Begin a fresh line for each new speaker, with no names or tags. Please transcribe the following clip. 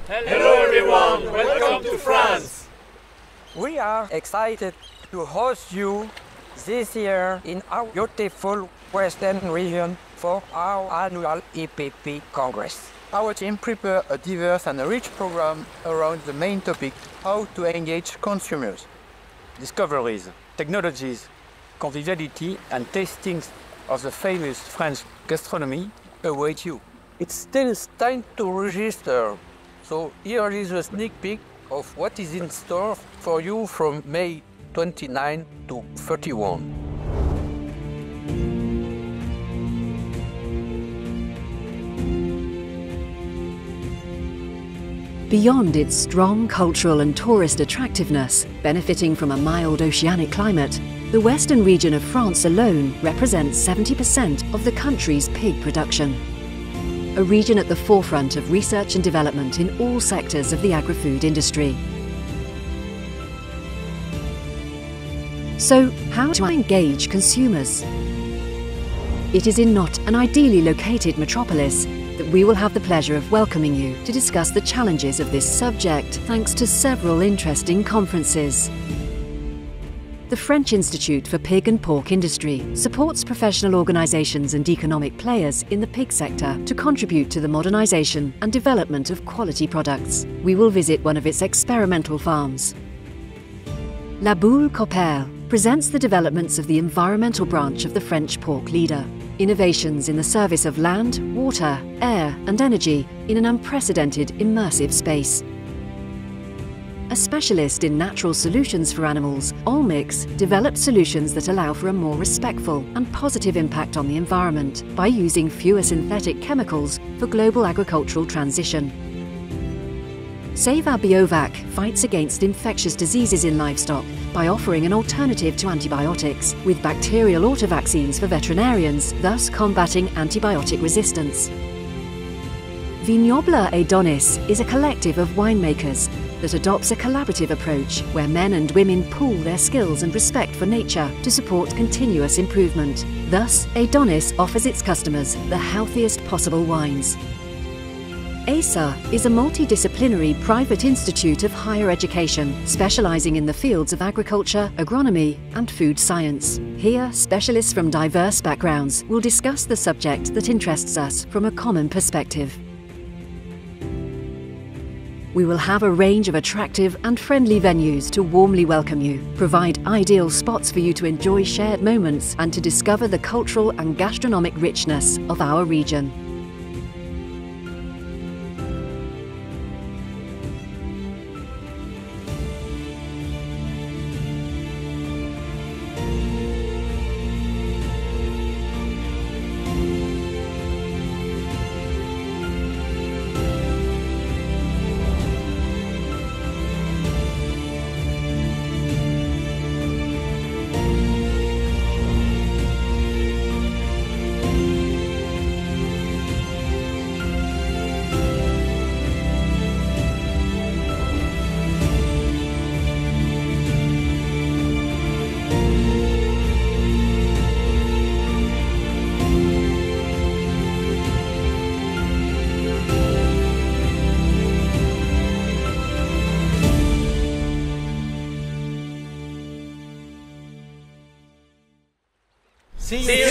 Hello everyone, welcome to France!
We are excited to host you this year in our beautiful Western region for our annual EPP Congress.
Our team prepared a diverse and rich program around the main topic, how to engage consumers.
Discoveries, technologies, conviviality and tastings of the famous French gastronomy await you. It's still time to register, so here is a sneak peek of what is in store for you from May 29 to 31.
Beyond its strong cultural and tourist attractiveness, benefiting from a mild oceanic climate, the western region of France alone represents 70% of the country's pig production. A region at the forefront of research and development in all sectors of the agri-food industry. So, how to engage consumers? It is in Nantes, an ideally located metropolis, that we will have the pleasure of welcoming you to discuss the challenges of this subject thanks to several interesting conferences. The French Institute for Pig and Pork Industry supports professional organisations and economic players in the pig sector to contribute to the modernisation and development of quality products. We will visit one of its experimental farms. La Boule Coppère presents the developments of the environmental branch of the French pork leader. Innovations in the service of land, water, air and energy in an unprecedented immersive space. A specialist in natural solutions for animals, Olmix developed solutions that allow for a more respectful and positive impact on the environment by using fewer synthetic chemicals for global agricultural transition. Save Our Biovac fights against infectious diseases in livestock by offering an alternative to antibiotics with bacterial autovaccines for veterinarians, thus combating antibiotic resistance. Vignoble et Donis is a collective of winemakers that adopts a collaborative approach where men and women pool their skills and respect for nature to support continuous improvement. Thus, Adonis offers its customers the healthiest possible wines. ASA is a multidisciplinary private institute of higher education specialising in the fields of agriculture, agronomy and food science. Here, specialists from diverse backgrounds will discuss the subject that interests us from a common perspective. We will have a range of attractive and friendly venues to warmly welcome you, provide ideal spots for you to enjoy shared moments and to discover the cultural and gastronomic richness of our region.
See you